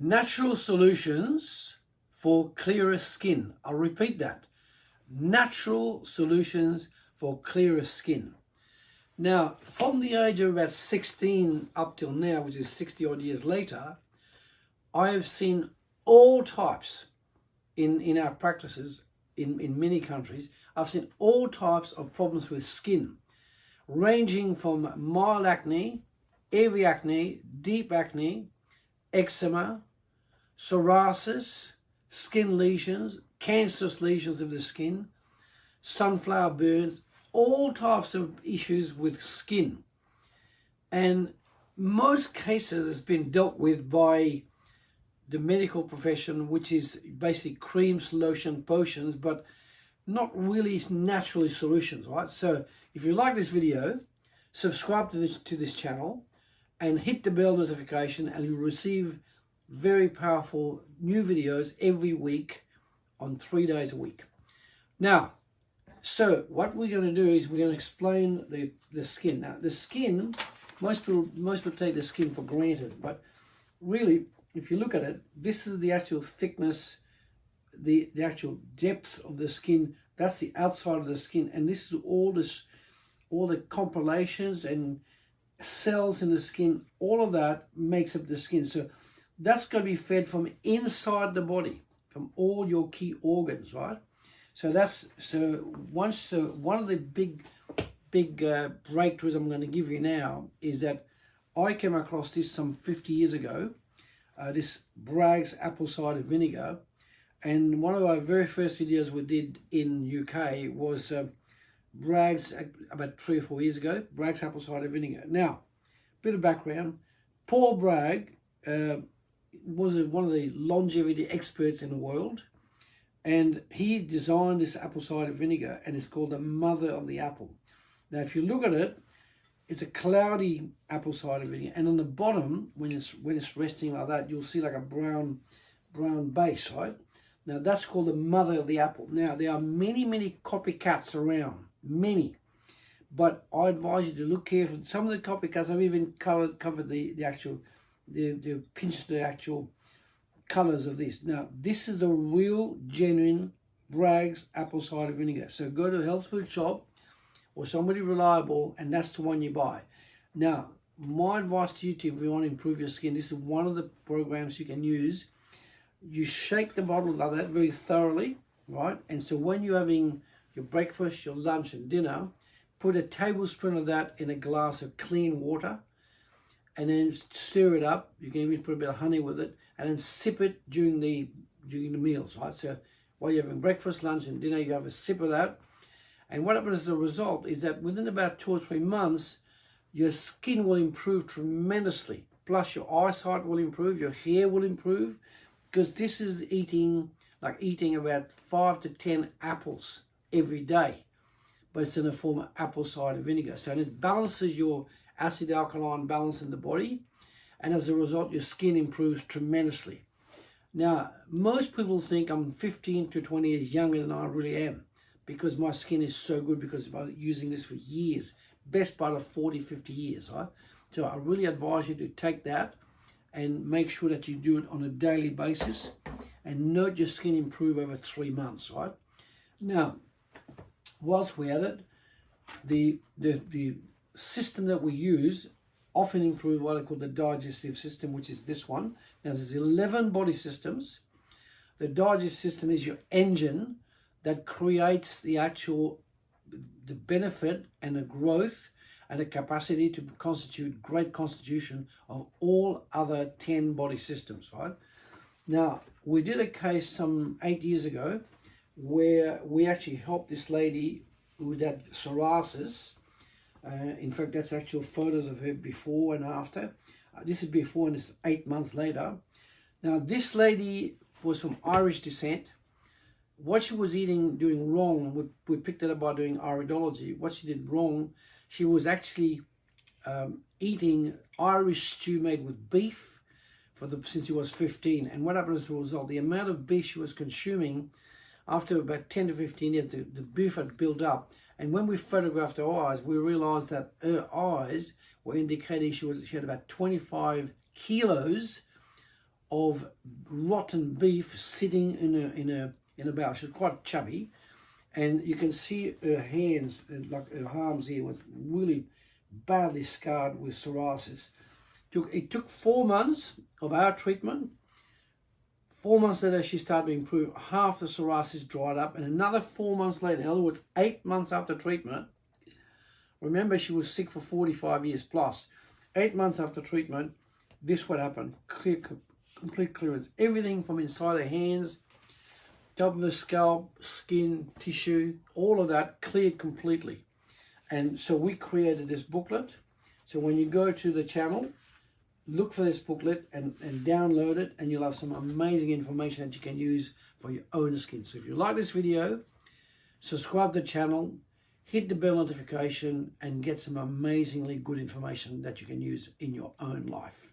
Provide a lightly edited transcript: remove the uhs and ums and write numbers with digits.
Natural solutions for clearer skin. I'll repeat that. Natural solutions for clearer skin. Now, from the age of about 16 up till now, which is 60 odd years later, I have seen all types in our practices in many countries. I've seen all types of problems with skin, ranging from mild acne, heavy acne, deep acne, eczema, psoriasis, skin lesions, cancerous lesions of the skin, sunflower burns, all types of issues with skin. And most cases has been dealt with by the medical profession, which is basically creams, lotion, potions, but not really naturally solutions, right? So if you like this video, subscribe to this channel and hit the bell notification, and you'll receive very powerful new videos every week on 3 days a week. Now, so what we're going to do is we're going to explain the skin. Now, the skin, most people take the skin for granted, but really, if you look at it, this is the actual thickness, the actual depth of the skin. That's the outside of the skin, and this is all the compilations and cells in the skin. All of that makes up the skin. So that's going to be fed from inside the body, from all your key organs, right? So one of the big breakthroughs I'm going to give you now is that I came across this some 50 years ago, this Bragg's apple cider vinegar, and one of our very first videos we did in UK was Bragg's, about 3 or 4 years ago, Bragg's apple cider vinegar. Now, bit of background: Paul Bragg was one of the longevity experts in the world, and he designed this apple cider vinegar, and it's called the mother of the apple. Now, if you look at it, it's a cloudy apple cider vinegar, and on the bottom, when it's resting like that, you'll see like a brown base, right? Now, that's called the mother of the apple. Now, there are many copycats around, many, but I advise you to look carefully. Some of the copycats have even covered the pinched the actual colors of this. Now, this is the real, genuine Bragg's apple cider vinegar. So go to a health food shop or somebody reliable, and that's the one you buy. Now, my advice to you, if you want to improve your skin, this is one of the programs you can use. You shake the bottle like that very thoroughly, right? And so when you're having your breakfast, your lunch and dinner, put a tablespoon of that in a glass of clean water, and then stir it up. You can even put a bit of honey with it, and then sip it during the meals, right? So while you're having breakfast, lunch and dinner, you have a sip of that. And what happens as a result is that within about 2 or 3 months, your skin will improve tremendously. Plus your eyesight will improve, your hair will improve, because this is eating about 5 to 10 apples every day, but it's in the form of apple cider vinegar. So it balances your acid alkaline balance in the body, and as a result, your skin improves tremendously. Now, most people think I'm 15 to 20 years younger than I really am, because my skin is so good because I've been using this for years, best part of 40, 50 years, right? So I really advise you to take that and make sure that you do it on a daily basis, and note your skin improve over 3 months, right? Now, whilst we're at it, the system that we use often improve what I call the digestive system, which is this one. Now, there's 11 body systems. The digestive system is your engine that creates the benefit and the growth and the capacity to constitute great constitution of all other 10 body systems, right? Now, we did a case some 8 years ago where we actually helped this lady with that psoriasis. In fact, that's actual photos of her before and after. This is before, and it's 8 months later. Now, this lady was from Irish descent. What she was doing wrong, we picked it up by doing Iridology. What she did wrong, she was actually eating Irish stew made with beef since she was 15. And what happened as a result, the amount of beef she was consuming, after about 10 to 15 years, the beef had built up. And when we photographed her eyes, we realized that her eyes were indicating she had about 25 kilos of rotten beef sitting in a barrel. She was quite chubby, and you can see her hands, like her arms here, was really badly scarred with psoriasis. It took 4 months of our treatment. 4 months later, she started to improve. Half the psoriasis dried up, and another 4 months later, in other words, 8 months after treatment. Remember, she was sick for 45 years plus. 8 months after treatment, this what happened: complete clearance. Everything from inside her hands, top of the scalp, skin, tissue, all of that cleared completely. And so we created this booklet. So when you go to the channel, look for this booklet and download it, and you'll have some amazing information that you can use for your own skin. So if you like this video, subscribe to the channel, hit the bell notification, and get some amazingly good information that you can use in your own life.